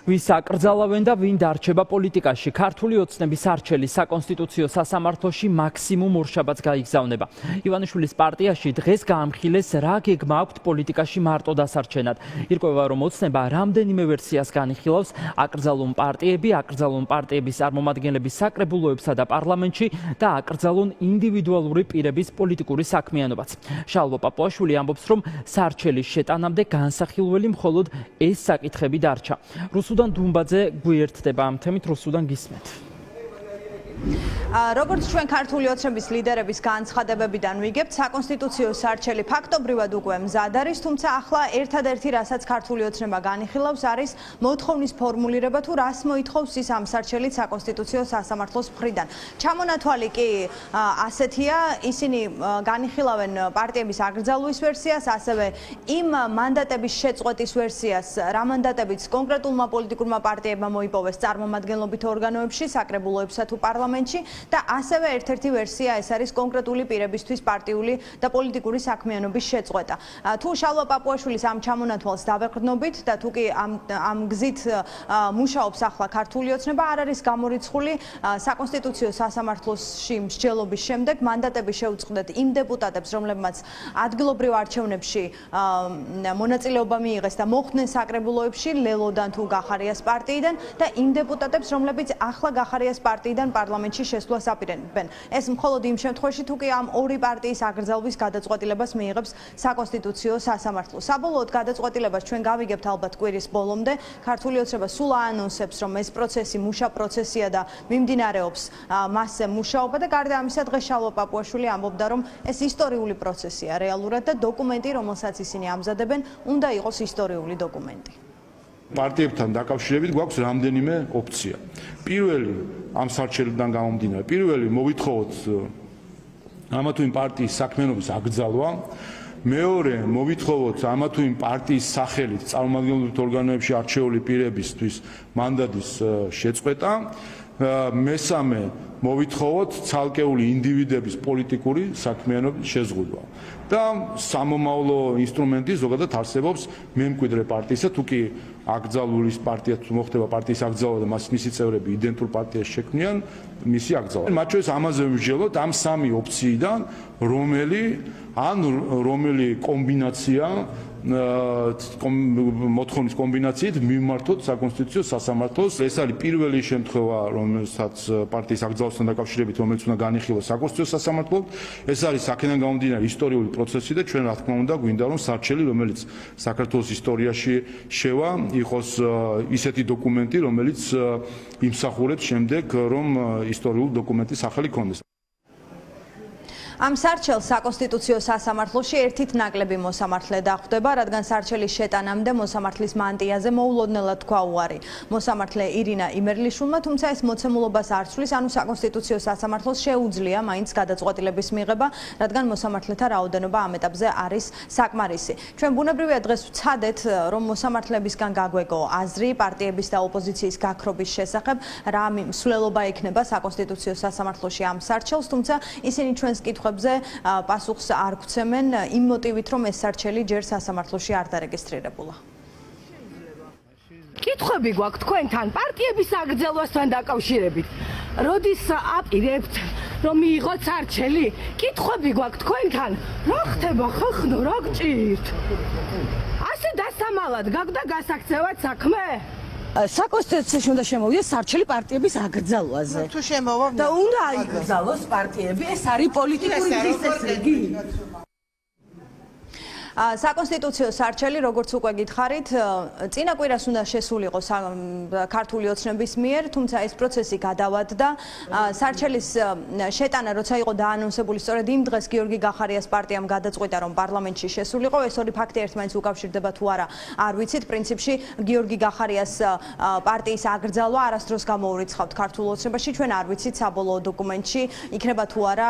ვის აკრძალავენ და ვინ დარჩება პოლიტიკაში. ქართული ოცნების არჩელი საკონსტიტუციო სასამართლოში მაქსიმუმ ორშაბათს გაიგზავნება. ივანიშვილის პარტიაში დღეს გაამხილეს რა გეგმა აქვთ პოლიტიკაში მარტო დასარჩენად. ირკვევა, რომ ოცნება რამდენიმე ვერსიას განიხილავს: აკრძალონ პარტიები, აკრძალონ პარტიების წარმომადგენლების საკრებულოებსა და პარლამენტში და აკრძალონ ინდივიდუალური პირების პოლიტიკური საქმიანობაც. შალვა პაპუაშვილი ამბობს, რომ სარჩელის შეტანამდე განსახილველი მხოლოდ ეს საკითხები დარჩა. რუსუდან დუმბაძე გვიერთდება ამ თემით, რუსუდან გისმენთ. როგორც ჩვენ ქართული ოცნების ლიდერების განცხადებებიდან ვიგებთ, საკონსტიტუციო სარჩელი ფაქტობრივად უკვე მზად არის, თუმცა ახლა ერთადერთი რასაც ქართული ოცნება განიხილავს არის მოთხოვნის ფორმულირება თუ რას მოითხოვს ის ამ სარჩელით საკონსტიტუციო სასამართლოს მხრიდან. ჩამონათვალი კი ასეთია, ისინი განიხილავენ პარტიების აკრძალვის ვერსიას, ასევე იმ მანდატების შეწყვეტის ვერსიას, რა მანდატებიც კონკრეტულმა პოლიტიკურმა პარტიებმა მოიპოვეს წარმომადგენლობით ორგანოებში, საკრებულოებსა თუ პარლამენტში და ასევე ერთ-ერთი ვერსია ეს არის კონკრეტული პირებისთვის პარტიული და პოლიტიკური საქმიანობის შეწყვეტა. თუ შალვა პაპუაშვილის ამ ჩამონათვალს დავეყრდნობით და თუ კი ამ გზით მუშაობს ახლა ქართული ოცნება, არ არის გამორიცხული საკონსტიტუციო სასამართლოში მსჯელობის შემდეგ მანდატები შეუწყდეთ იმ დეპუტატებს, რომლებმაც ადგილობრივ არჩევნებში მონაწილეობა მიიღეს და მოხვდნენ საკრებულოებში ლელოდან თუ გახარიას პარტიიდან და იმ დეპუტატებს, რომლებიც ახლა გახარიას პარტიიდან პარლამენტში შესვლას აპირებენ. ეს მხოლოდ იმ შემთხვევაში, თუ კი ამ ორი პარტიის აკრძალვის გადაწყვეტილებას მიიღებს საკონსტიტუციო სასამართლო. საბოლოოდ გადაწყვეტილებას ჩვენ გავიგებთ ალბათ კვირის ბოლომდე. ქართული ოცნება სულ აანონსებს, რომ ეს პროცესი მუშა პროცესია და მიმდინარეობს მასზე მუშაობა და გარდა ამისა დღეს შალვა პაპუაშვილი ამბობდა, რომ ეს ისტორიული პროცესია რეალურად და დოკუმენტი, რომელსაც ისინი ამზადებენ, უნდა იყოს ისტორიული დოკუმენტი. პარტიებთან დაკავშირებით გვაქვს რამდენიმე ოფცია. პირველი ამ სარჩელიდან გამომდინარე, პირველი მოვითხოვოთ ამა თუ იმ პარტიის საქმიანობის აკრძალვა. მეორე მოვითხოვოთ ამა თუ იმ პარტიის სახელით წარმომადგენლობით ორგანოებში არჩეული პირებისთვის მანდატის შეწყვეტა. მესამე მოვითხოვოთ ცალკეული ინდივიდების პოლიტიკური საქმიანობის შეზღუდვა. და სამომავლო ინსტრუმენტი ზოგადად არსებობს მემკვიდრე პარტიისა, თუ კი აკრძალვის პარტია თუ მოხდება პარტიის აკრძალვა და მისი წევრები იდენტურ პარტიას შექმნიან, მისი აკრძალვა. მათ შორის ამაზე ვიმსჯელოთ ამ სამი ოფციიდან, რომელი კომბინაცია მოთხოვნის კომბინაციით მიმართოთ საკონსტიტუციო სასამართლოს. ეს არის პირველი შემთხვევა, რომელსაც პარტიის აკრძალვასთან დაკავშირებით, რომელიც უნდა განიხილოს საკონსტიტუციო სასამართლოდ. ეს არის აქედან გამომდინარე ისტორიული პროცესი და ჩვენ რა თქმა უნდა გვინდა რომ სარჩელი, რომელიც საქართველოს ისტორიაში შევა, იყოს ისეთი დოკუმენტი, რომელიც იმსახურებს შემდეგ რომ ისტორიული დოკუმენტის სახელი ქონდეს. ამ სარჩელს საკონსტიტუციო სასამართლოში ერთით ნაკლები მოსამართლე დახვდება, რადგან სარჩელის შეტანამდე მოსამართლის მანტიაზე მოულოდნელად თქვა უარი მოსამართლე ირინა იმერლიშვილმა, თუმცა ეს მოცემულობას არ ცვლის, ანუ საკონსტიტუციო სასამართლოს შეუძლია მაინც გადაწყვეტილების მიღება, რადგან მოსამართლეთა რაოდენობა ამ ეტაპზე არის საკმარისი. ჩვენ ბუნებრივია დღეს ვცადეთ, რომ მოსამართლებისგან გაგვეგო აზრი პარტიების და ოპოზიციის გაქრობის შესახებ, რა მსვლელობა ექნება საკონსტიტუციო სასამართლოში ამ სარჩელს, თუმცა ისინი ჩვენს კითხვებზე პასუხს არ გვცემენ იმ მოტივით, რომ ეს სარჩელი ჯერ სასამართლოში არ დარეგისტრირებულა. კითხვები გვაქვს თქვენთან პარტიების აკრძალვასთან დაკავშირებით. როდის აპირებთ, რომ მიიღოთ სარჩელი? კითხვები გვაქვს თქვენთან. რა ხდება ხახნო, რა გჭირთ? ასე დასამალად გაგვდა გასაქცევად საქმე? საკონსტიტუციაში უნდა შემოვიდეს სარჩელი პარტიების აკრძალვაზე. თუ შემოვა და უნდა აიკრძალოს პარტიები, ეს არის პოლიტიკური წესრიგი. საკონსტიტუციო სარჩელი, როგორც უკვე გითხარით, წინა კვირას უნდა შესულიყო ქართული ოცნების მიერ, თუმცა ეს პროცესი გადავადდა. სარჩელის შეტანა, როცა იყო დაანონსებული, სწორედ იმ დღეს გიორგი გახარიას პარტიამ გადაწყვიტა, რომ პარლამენტში შესულიყო. ეს ორი ფაქტი ერთმანეთს უკავშირდება თუ არა, არ ვიცით. პრინციპში გიორგი გახარიას პარტიის აკრძალვა არასდროს გამოურიცხავთ ქართულ ოცნებაში. ჩვენ არ ვიცით საბოლოო დოკუმენტში იქნება თუ არა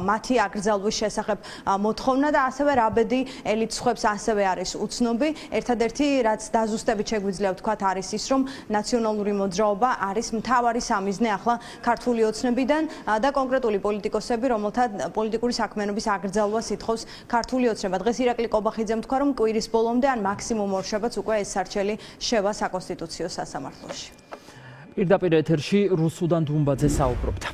მათი აკრძალვის შესახებ მოთხოვნა და ასევე რა ბედი ელიტ სხვებს ასევე არის უცნობი. ერთადერთი რაც დაზუსტებით შეგვიძლია ვთქვათ არის ის, რომ ნაციონალური მოძრაობა არის მთავარი სამიზნე ახლა ქართული ოცნებიდან და კონკრეტული პოლიტიკოსები, რომელთა პოლიტიკური საქმიანობის აკრძალვას ითხოვს ქართული ოცნება. დღეს ირაკლი კობახიძემ თქვა, რომ კვირის ბოლომდე ან მაქსიმუმ ორ შაბათს უკვე ეს სარჩელი შევა საკონსტიტუციო სასამართლოში. პირდაპირ ეთერში რუსუდან დუმბაძე საუბრობდა.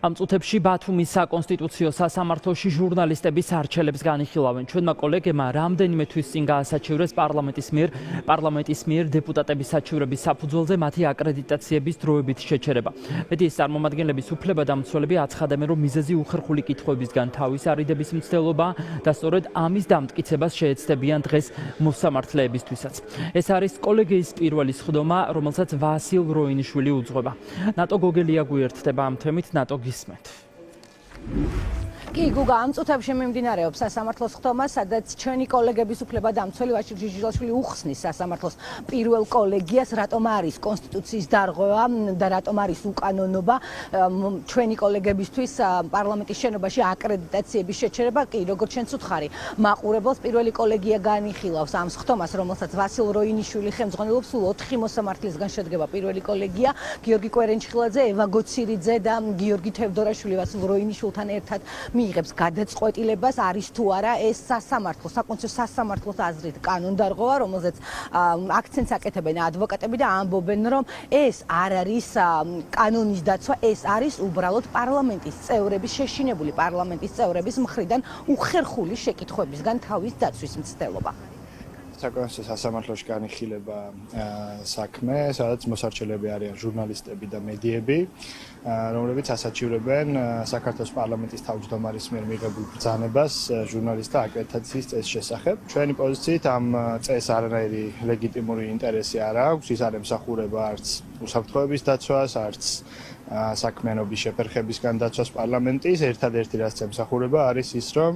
ამ წუთებში ბათუმის საკონსტიტუციო სასამართლოში ჟურნალისტების არჩელებს განიხილავენ. ჩვენმა კოლეგებმა რამდენიმე თვის წინ გაასაჩივრეს პარლამენტის მიერ დეპუტატების საჩივრების საფუძველზე მათი აკრედიტაციების დროებით შეჩერება. მედიის წარმომადგენლების უფლებადამცველები აცხადებენ, რომ მიზეზი უხერხული კითხვებისგან თავის არიდების მცდელობა და სწორედ ამის დამტკიცებას შეეცდებიან დღეს მოსამართლეებისთვისაც. ეს არის კოლეგიის პირველი სხდომა, რომელსაც ვასილ როინიშვილი უძღვება. ნატო გოგელია გვერდდება ამ თემით, ნატო გისმენთ. კი გუგა ამ წუთებში მიმდინარეობს სასამართლოს სხდომა, სადაც ჩვენი კოლეგების უფლებადამცველი ვაჩილ ჟიჟილაშვილი უხსნის სასამართლოს პირველ კოლეგიას, რატომ არის კონსტიტუციის დარღვევა და რატომ არის უკანონობა ჩვენი კოლეგებისთვის პარლამენტის შენობაში აკრედიტაციების შეჩერება. კი, როგორც შენც უთხარი, მაყურებელს პირველი კოლეგია განიხილავს ამ სხდომას, რომელსაც ვასილ როინიშვილი ხელმძღვანელობს. სულ 4 მოსამართლისგან შედგება პირველი კოლეგია. გიორგი კვერენჩხილაძე, ევა გოცირიძე და გიორგი თევდორაშვილი ვასილ როინიშვილთან ერთად მიიღებს გადაწყვეტილებას, არის თუ არა ეს სასამართლო, საკონსტიტუციო სასამართლოს აზრით კანონდარღვევა, რომელზეც აქცენტს აკეთებენ ადვოკატები და ამბობენ, რომ ეს არ არის კანონის დაცვა, ეს არის უბრალოდ პარლამენტის წევრების, შეშინებული პარლამენტის წევრების მხრიდან უხერხული შეკითხვებისგან თავის დაცვის მცდელობა. საკონსტიტუციო სასამართლოში განიხილება საქმე, სადაც მოსარჩელები არიან ჟურნალისტები და მედიები, რომლებიც ასაჩივრებენ საქართველოს პარლამენტის თავმჯდომარის მიერ მიღებულ ბრძანებას ჟურნალისტთა აკრედიტაციის წესის შესახებ. ჩვენი პოზიციით ამ წესს არანაირი ლეგიტიმური ინტერესი არ აქვს, ის არ ემსახურება არც უსაფრთხოების დაცვას, არც საქმიანობის შეფერხებისგან დაცვას პარლამენტის. ერთადერთი რაც ემსახურება არის ის, რომ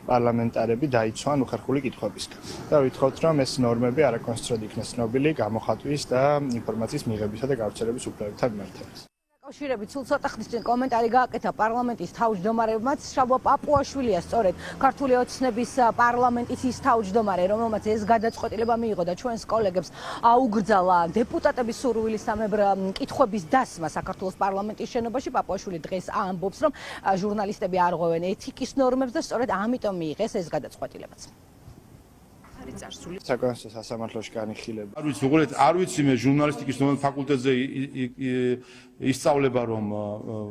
პარლამენტარები დაიცვან უხერხული კითხვებისგან. და ვითხოვთ, რომ ეს ნორმები არაკონსტიტუციურად იქნეს ცნობილი გამოხატვის და ინფორმაციის მიღებისა და გავრცელების უფლებებთან მიმართებით. კავშირებით სულ ცოტა ხნის წინ კომენტარი გააკეთა პარლამენტის თავმჯდომარებმა. შალვა პაპუაშვილია სწორედ ქართული ოცნების პარლამენტის ის თავმჯდომარე, რომელმაც ეს გადაწყვეტილება მიიღო და ჩვენს კოლეგებს აუგრძალა დეპუტატების სურვილისამებრ კითხვების დასმა საქართველოს პარლამენტის შენობაში. პაპუაშვილი დღეს ამბობს, რომ ჟურნალისტები არ ღვევენ ეთიკის ნორმებს და სწორედ ამიტომ მიიღეს ეს გადაწყვეტილებაც. საკონსტიტუციო სასამართლოში განიხილება. არ ვიცი მე ჟურნალისტიკის ფაკულტეტზე ისწავლება, რომ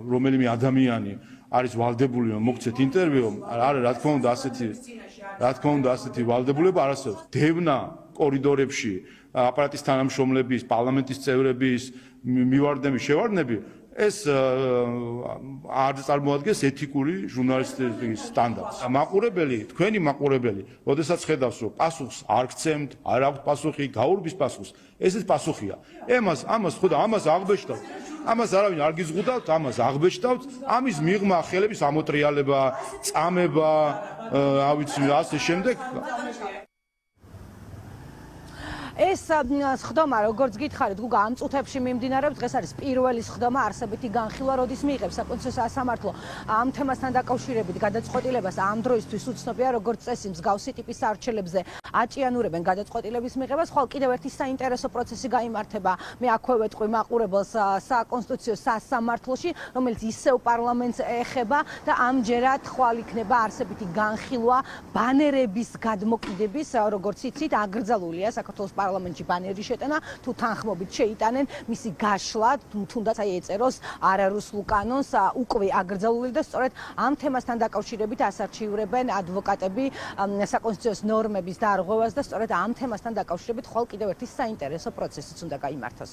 რომელიმე ადამიანი არის ვალდებული, რომ მოგცეთ ინტერვიუ, არა, რა თქმა უნდა, ასეთი ვალდებულება არ არსებობს. დევნა კორიდორებში აპარატის თანამშრომლების, პარლამენტის წევრების მივარდნები, შევარდნები ეს არ წარმოადგენს ეთიკური ჟურნალისტიკის სტანდარტს. მაყურებელი, თქვენი მაყურებელი, როდესაც ხედავს, რომ პასუხს არ გცემთ, არ აქვს პასუხი, გაურბის პასუხს, ესეც პასუხია. ამას ხო და ამას აღბეჭდავთ. ამას არავინ არ გიზღუდავთ, ამას აღბეჭდავთ. ამის მიღმა ხელების ამოტრიალება, წამება, ავიცი, ასე შემდეგ. ეს სხდომა, როგორც გითხარით, გუგა ამ წუთებში მიმდინარეობს. დღეს არის პირველი სხდომა, არსებითი განხილვა, როდის მიიღებს საკონსტიტუციო სასამართლო ამ თემასთან დაკავშირებით გადაწყვეტილებას. ამ დროისთვის უცნობია, როგორც წესი, მსგავსი ტიპის არჩელებზე აჭიანურებენ გადაწყვეტილების მიღებას. ხვალ კიდევ ერთი საინტერესო პროცესი გაიმართება. მე აქვე ვეტყვი მაყურებელს საკონსტიტუციო სასამართლოში, რომელიც ისევ პარლამენტს ეხება და ამჯერად ხვალ იქნება არსებითი განხილვა ბანერების გადმოკიდების, როგორც იცით, აკრძალულია საქართველოს პარლამენტში ბანერის შეტანა, თუ თანხმობით შეიტანენ მისი გაშლა, თუნდაც აი ეწეროს არარუსულ კანონს, უკვე აკრძალული და სწორედ ამ თემასთან დაკავშირებით ასარჩივრებენ ადვოკატები საკონსტიტუციოს ნორმების დარღვევას და სწორედ ამ თემასთან დაკავშირებით ხვალ კიდევ ერთი საინტერესო პროცესიც უნდა გაიმართოს.